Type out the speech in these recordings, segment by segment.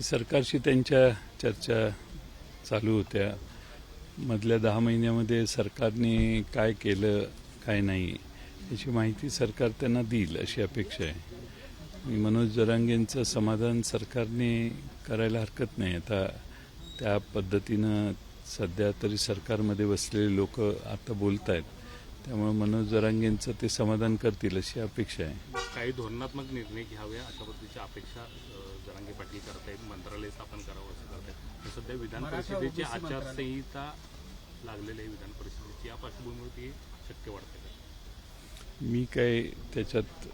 सरकारशी त्यांच्या चर्चा चालू होत्या. मधल्या 10 महिन्यामध्ये सरकारने काय केलं काय नाही याची माहिती सरकार त्यांना देईल अशी अपेक्षा आहे. मी मनोज जरांगेंचं समाधान सरकारने करायला हरकत नाही. आता त्या पद्धतीनं सध्या तरी सरकारमध्ये बसलेले लोक आता बोलत आहेत, त्यामुळे मनोज जरांगेंचं ते समाधान करतील अशी अपेक्षा आहे. काही धोरणात्मक निर्णय घ्यावे अशा पद्धतीची अपेक्षा जरांगे पाटील करतायत. मंत्रालय स्थापन करावं असं करतायत. सध्या विधान परिषदेची आचारसंहिता लागलेली आहे. विधान परिषदेची या पार्श्वभूमीवर शक्य वाटते का? मी काय त्याच्यात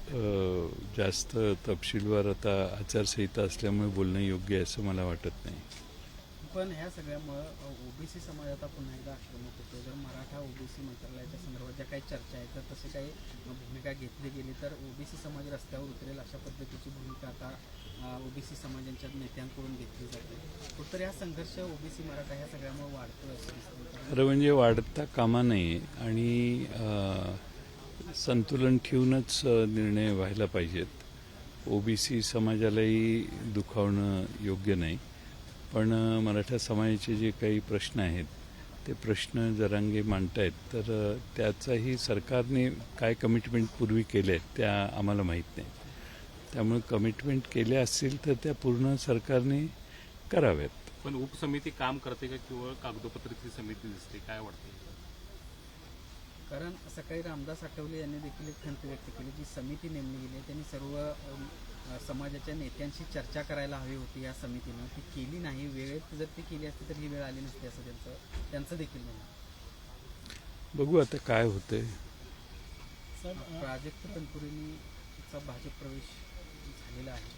जास्त तपशीलवार आता आचारसंहिता असल्यामुळे बोलणं योग्य आहे असं मला वाटत नाही. पण ह्या सगळ्यामुळं ओबीसी समाजात पुन्हा एकदा आक्रमक होतो. जर मराठा ओबीसी मंत्रालयाच्या संदर्भात ज्या काही चर्चा आहेत तर तसे काही भूमिका घेतली गेली तर ओबीसी समाज रस्त्यावर उतरेल अशा पद्धतीची भूमिका आता ओबीसी समाजांच्या नेत्यांकडून घेतली जाते. तर हा संघर्ष ओबीसी मराठा ह्या सगळ्यामुळे वाढतो असं दिसतं. खरं म्हणजे वाढता कामा नये आणि संतुलन ठेवूनच निर्णय व्हायला पाहिजेत. ओबीसी समाजालाही दुखावणं योग्य नाही, पण मराठा समाजाचे जे काही प्रश्न आहेत ते प्रश्न जरांगे मांडतायत, तर त्याचाही सरकारने काय कमिटमेंट पूर्वी केल्या आहेत त्या आम्हाला माहीत नाही. त्यामुळे कमिटमेंट केल्या असतील तर त्या पूर्ण सरकारने कराव्यात. पण उपसमिती काम करते का किंवा कागदोपत्री समिती दिसते, काय वाटते? कारण सकाळी रामदास आठवले यांनी देखील एक खंत व्यक्त केली. जी समिती नेमली गेली आहे त्यांनी सर्व समाजाच्या नेत्यांशी चर्चा करायला हवी होती. या समितीनं ती केली नाही. वेळेत जर ती केली असती तर ही वेळ आली नसती असं त्यांचं देखील म्हणणं. बघू आता काय होतंय. प्राजक्त तनपुरेंचा भाजप प्रवेश झालेला आहे,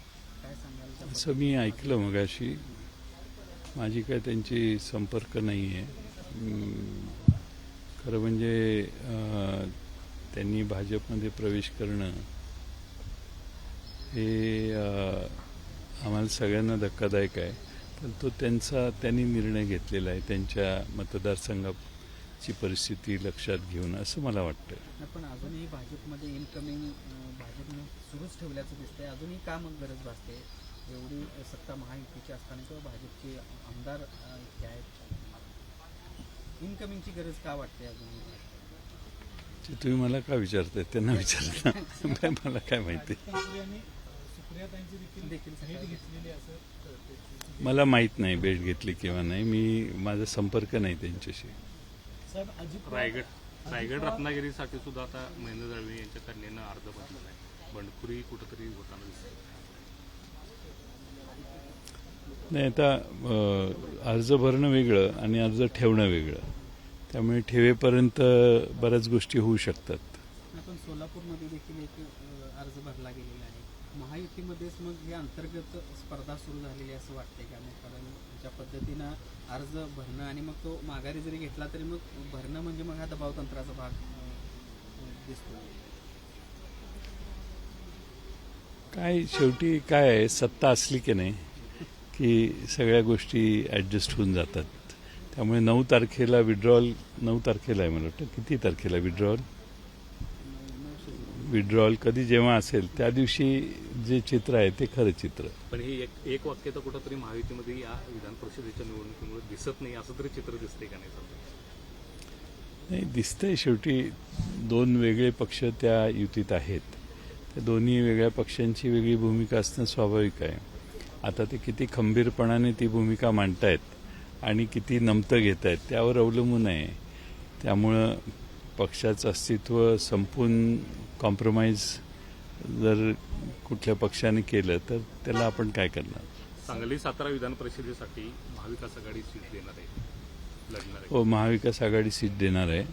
काय सांगाल? असं मी ऐकलं मगाशी. माझी काय त्यांची संपर्क नाही आहे. खरं म्हणजे त्यांनी भाजपमध्ये प्रवेश करणं हे आम्हाला सगळ्यांना धक्कादायक आहे, पण तो त्यांनी निर्णय घेतलेला आहे त्यांच्या मतदारसंघाची परिस्थिती लक्षात घेऊन असं मला वाटतं. पण अजूनही भाजपमध्ये इनकमिंग भाजपने सुरूच ठेवल्याचं दिसतंय. अजूनही का मग गरज भासते? एवढी सत्ता महायुतीची असताना किंवा भाजपचे आमदार इतके आहेत, इनकमिंगची गरज का वाटते अजूनही? ते तुम्ही मला का विचारताय? त्यांना विचारता. मला काय माहिती. मला माहीत नाही भेट घेतली किंवा नाही. माझा संपर्क नाही त्यांच्याशी. रायगड रत्नागिरीसाठी सुद्धा आता महेंद्र दळवी यांच्या कन्येनं अर्ज भरलेला आहे. बंडखोरी कुठंतरी होताना दिसते. नाही, आता अर्ज भरणं वेगळं आणि अर्ज ठेवणं वेगळं. त्यामुळे ठेवेपर्यंत बऱ्याच गोष्टी होऊ शकतात. पण सोलापूरमध्ये देखील एक अर्ज भरला गेलेला आहे. महायुतीमध्येच मग हे अंतर्गत स्पर्धा सुरू झालेली असं वाटते का? मग कारण ज्या पद्धतीनं अर्ज भरणं आणि मग तो माघारी जरी घेतला तरी मग भरणं म्हणजे मग हा दबाव तंत्राचा भाग दिसतो. काय शेवटी काय आहे, सत्ता असली की नाही की सगळ्या गोष्टी ॲडजस्ट होऊन जातात. त्यामुळे 9 तारखेला विड्रॉल, 9 तारखेला आहे मला वाटतं. किती तारखेला विड्रॉल कधी जेव्हा असेल त्या दिवशी जे चित्र आहे ते खरं चित्र. पण हे एक वाक्य तर कुठंतरी महायुतीमध्ये या विधान परिषदेच्या निवडणुकीमुळे दिसत नाही असं तरी चित्र दिसते का? नाही, दिसतंय. शेवटी 2 वेगळे पक्ष त्या युतीत आहेत. त्या दोन्ही वेगळ्या पक्षांची वेगळी भूमिका असणं स्वाभाविक आहे. आता ते किती खंबीरपणाने ती भूमिका मांडतायत आणि किती नमतं घेत आहेत त्यावर अवलंबून आहे. त्यामुळं पक्षाचं अस्तित्व संपून कॉम्प्रोमाइज जर कुठल्या पक्षाने केलं तर त्याला आपण काय करणार? सांगली सातारा विधान परिषदेसाठी महाविकास आघाडी सीट देणार आहे, लढणार आहे. हो, महाविकास आघाडी सीट देणार आहे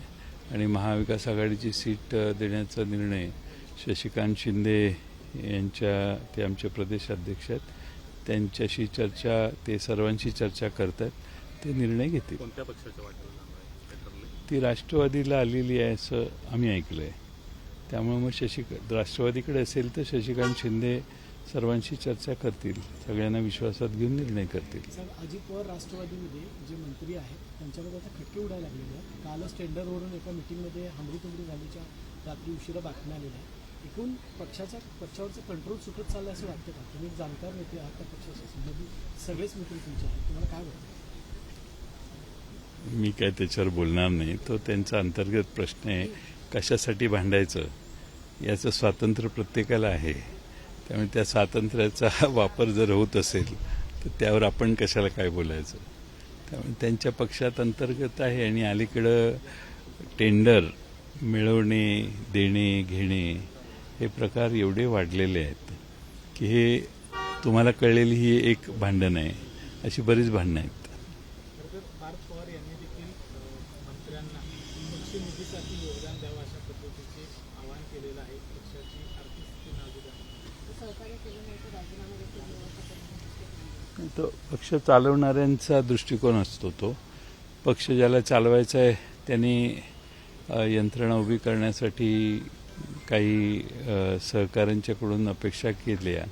आणि महाविकास आघाडीची सीट देण्याचा निर्णय शशिकांत शिंदे ते आमचे प्रदेश अध्यक्ष आहेत. त्यांच्याशी चर्चा, ते सर्वांशी चर्चा करतात, ते निर्णय घेतील. कोणत्या पक्षाच्या वाटेला जाणार आहे? ती राष्ट्रवादीला आलेली आहे असं आम्ही ऐकलं आहे. त्यामुळे मग राष्ट्रवादीकडे असेल तर शशिकांत शिंदे सर्वांशी चर्चा करतील, सगळ्यांना विश्वासात घेऊन निर्णय करतील. अजित पवार राष्ट्रवादीमध्ये जे मंत्री आहेत त्यांच्यावर आता खटके उडायला लागलेले आहेत. कालच टेंडरवरून एका मिटिंगमध्ये हमरीतुमरी झाल्याच्या रात्री उशिरा बातम्या आलेल्या आहेत. एकूण पक्षावरचं कंट्रोल सुटत चाललं असं वाटतं का? तुम्ही एक जाणकार नेते आहात, त्या पक्षाशी संबंधित सगळेच मित्र तुमचे आहेत, तुम्हाला काय वाटतं? मी काय त्याच्यावर बोलणार नाही. तो त्यांचा अंतर्गत प्रश्न आहे. कशासाठी भांडायचं याचं स्वातंत्र्य प्रत्येकाला आहे. त्यामुळे त्या स्वातंत्र्याचा वापर जर होत असेल तर त्यावर आपण कशाला काय बोलायचं. त्यामुळे त्यांच्या पक्षात अंतर्गत आहे आणि अलीकडं टेंडर मिळवणे, देणे, घेणे हे प्रकार एवढे वाढलेले आहेत की हे तुम्हाला कळलेली ही एक भांडण आहे. अशी बरीच भांडणं आहेत. पार्थ पवार यांनी देखील मंत्र्यांना पक्षनिधीसाठी योगदान द्यावं अशा पद्धतीचे आवाहन केलेलं आहे. पक्षाची आर्थिक स्थिती नाजूक आहे. सहकार्य केलं नाही तर राजीनामा देतील तो पक्ष चालवणाऱ्यांचा दृष्टिकोन असतो. तो पक्ष ज्याला चालवायचा आहे त्यांनी यंत्रणा उभी करण्यासाठी काही सहकाऱ्यांच्याकडून अपेक्षा केल्या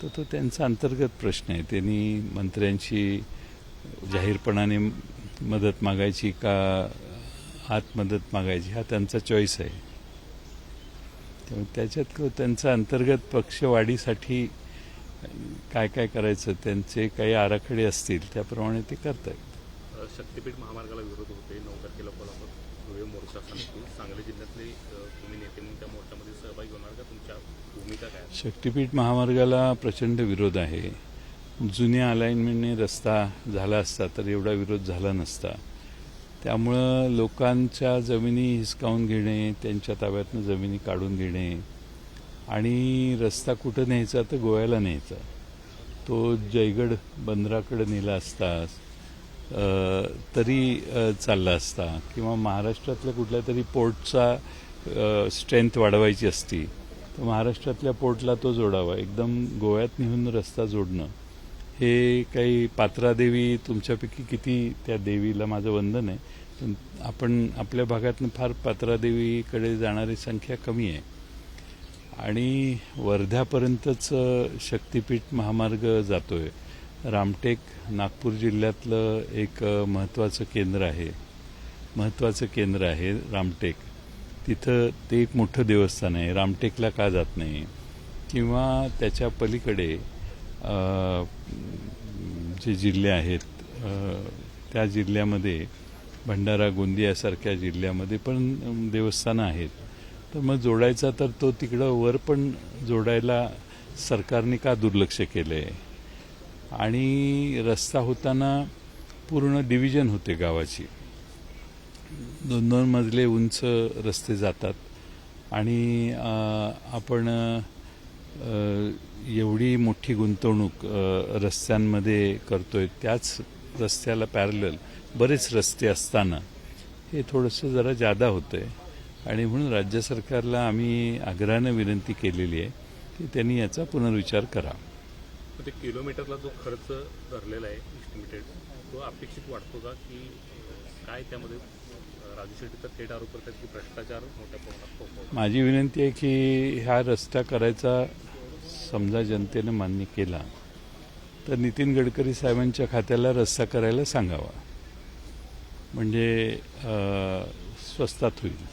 तर तो त्यांचा अंतर्गत प्रश्न आहे. त्यांनी मंत्र्यांशी जाहीरपणाने मदत मागायची का आत मदत मागायची हा त्यांचा चॉईस आहे. त्यामुळे त्याच्यात त्यांचा अंतर्गत पक्षवाढीसाठी काय काय करायचं त्यांचे काही आराखडे असतील त्याप्रमाणे ते करत आहेत. शक्तीपीठ महामार्गाला विरोध होते. 9 तारखेला कोल्हापूर धुळे मोर्चा सांगितली. सांगली जिल्ह्यातले तुम्ही नेते म्हणून त्या मोर्चामध्ये सहभागी होणार का? तुमच्या भूमिका काय? शक्तीपीठ महामार्गाला प्रचंड विरोध आहे. जुन्या अलाइनमेंटने रस्ता झाला असता तर एवढा विरोध झाला नसता. त्यामुळं लोकांच्या जमिनी हिसकावून घेणे, त्यांच्या ताब्यातनं जमिनी काढून घेणे आणि रस्ता कुठं न्यायचा तर गोव्याला न्यायचा. तो जयगड बंदराकडे नेला असता तरी चालला असता किंवा महाराष्ट्रातल्या कुठल्या तरी पोर्टचा स्ट्रेंथ वाढवायची असती तर महाराष्ट्रातल्या पोर्टला तो जोडावा. एकदम गोव्यात नेऊन रस्ता जोडणं हे काही पात्रादेवी तुमच्यापैकी किती त्या देवीला माझं वंदन आहे पण आपण आपल्या भागातनं फार पात्रादेवीकडे जाणारी संख्या कमी आहे आणि वर्ध्यापर्यंतच शक्तीपीठ महामार्ग जातोय. रामटेक नागपूर जिल्ह्यातलं एक महत्त्वाचं केंद्र आहे रामटेक. तिथं ते एक मोठं देवस्थान आहे. रामटेकला का जात नाही किंवा त्याच्या पलीकडे जे जिल्हे आहेत त्या जिल्ह्यामध्ये भंडारा गोंदियासारख्या जिल्ह्यामध्ये पण देवस्थानं आहेत. तर मग जोडायचा तर तो तिकडं वर पण जोडायला सरकारने का दुर्लक्ष केलं आहे. आणि रस्ता होताना पूर्ण डिव्हिजन होते गावाची. 2-2 मजले उंच रस्ते जातात आणि आपण एवढी मोठी गुंतवणूक रस्त्यांमध्ये करतोय. त्याच रस्त्याला पॅरलल बरेच रस्ते असताना हे थोडंसं जरा जादा होतंय आणि म्हणून राज्य सरकारला आम्ही आग्रहानं विनंती केलेली आहे की त्यांनी याचा पुनर्विचार करा. ते किलोमीटरला जो खर्च धरलेला आहे इस्टिमेटेड तो अपेक्षित वाटतो का की काय त्यामध्ये राजू शेट्टी तर थेट आरोप करतात की भ्रष्टाचार मोठ्या प्रमाणात होतो. माझी विनंती आहे की हा रस्ता करायचा समजा जनतेनं मान्य केला तर नितीन गडकरी साहेबांच्या खात्याला रस्ता करायला सांगावा म्हणजे स्वस्तात होईल.